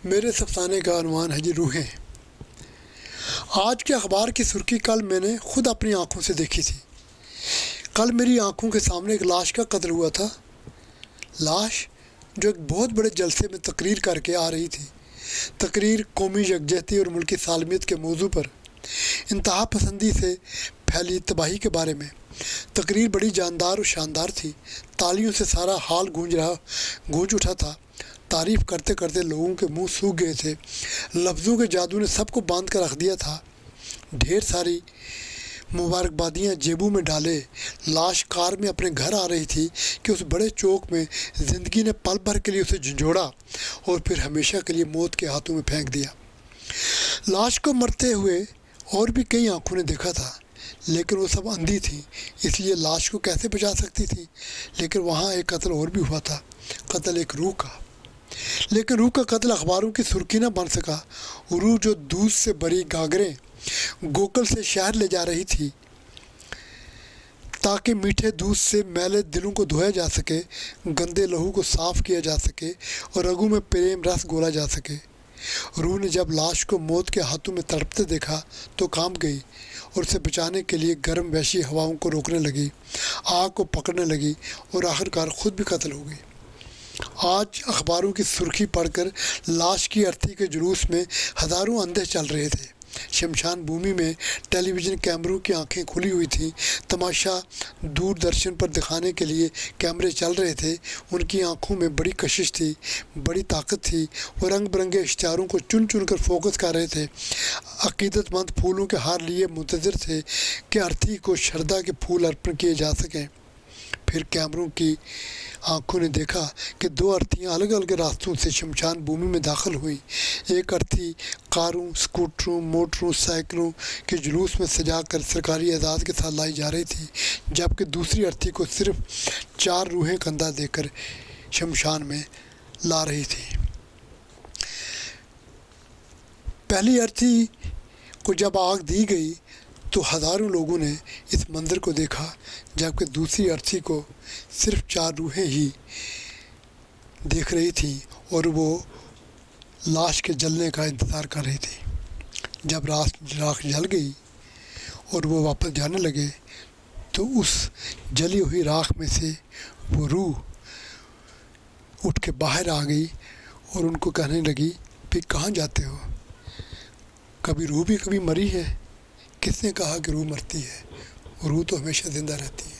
मेरे अफसाने का अनुमान है जी रूहें। आज के अखबार की सुर्खी कल मैंने खुद अपनी आंखों से देखी थी। कल मेरी आंखों के सामने एक लाश का कत्ल हुआ था। लाश जो एक बहुत बड़े जलसे में तकरीर करके आ रही थी। तकरीर कौमी यकजहती और मुल्की सालमियत के मौजू पर इंतहा पसंदी से फैली तबाही के बारे में। तकरीर बड़ी जानदार और शानदार थी। तालियों से सारा हाल गूंज उठा था। तारीफ़ करते करते लोगों के मुंह सूख गए थे। लफ्ज़ों के जादू ने सबको बांध कर रख दिया था। ढेर सारी मुबारकबादियाँ जेबों में डाले लाश कार में अपने घर आ रही थी कि उस बड़े चौक में ज़िंदगी ने पल भर के लिए उसे झंझोड़ा और फिर हमेशा के लिए मौत के हाथों में फेंक दिया। लाश को मरते हुए और भी कई आंखों ने देखा था, लेकिन वो सब अंधी थी, इसलिए लाश को कैसे बचा सकती थी। लेकिन वहाँ एक कत्ल और भी हुआ था, कत्ल एक रूह का। लेकिन रूह का कत्ल अखबारों की सुर्खी न बन सका। रूह जो दूध से भरी गागरें गोकुल से शहर ले जा रही थी ताकि मीठे दूध से मैले दिलों को धोया जा सके, गंदे लहू को साफ किया जा सके और रगों में प्रेम रस घोला जा सके। रूह ने जब लाश को मौत के हाथों में तड़पते देखा तो कांप गई और उसे बचाने के लिए गर्म वैशी हवाओं को रोकने लगी, आग को पकड़ने लगी और आखिरकार खुद भी कत्ल हो गई। आज अखबारों की सुर्खी पढ़कर लाश की अर्थी के जुलूस में हज़ारों अंधे चल रहे थे। शमशान भूमि में टेलीविज़न कैमरों की आंखें खुली हुई थीं। तमाशा दूरदर्शन पर दिखाने के लिए कैमरे चल रहे थे। उनकी आंखों में बड़ी कशिश थी, बड़ी ताकत थी। वो रंग बिरंगे इश्तिहारों को चुन चुन कर फोकस कर रहे थे। अकीदतमंद फूलों के हार लिए मुंतज़िर थे कि अर्थी को श्रद्धा के फूल अर्पण किए जा सकें। फिर कैमरों की आंखों ने देखा कि दो अर्थियाँ अलग अलग रास्तों से शमशान भूमि में दाखिल हुई। एक अर्थी कारों, स्कूटरों, मोटरों, साइकिलों के जुलूस में सजाकर सरकारी एजाज़ के साथ लाई जा रही थी, जबकि दूसरी अर्थी को सिर्फ 4 रूहें कंधा देकर शमशान में ला रही थी। पहली अर्थी को जब आग दी गई तो हज़ारों लोगों ने इस मंज़र को देखा, जबकि दूसरी अर्थी को सिर्फ 4 रूहें ही देख रही थी और वो लाश के जलने का इंतज़ार कर रही थी। जब राख जल गई और वो वापस जाने लगे तो उस जली हुई राख में से वो रूह उठ के बाहर आ गई और उनको कहने लगी, भाई कहाँ जाते हो? कभी रूह भी कभी मरी है? किसने कहा कि रूह मरती है? रूह तो हमेशा ज़िंदा रहती है।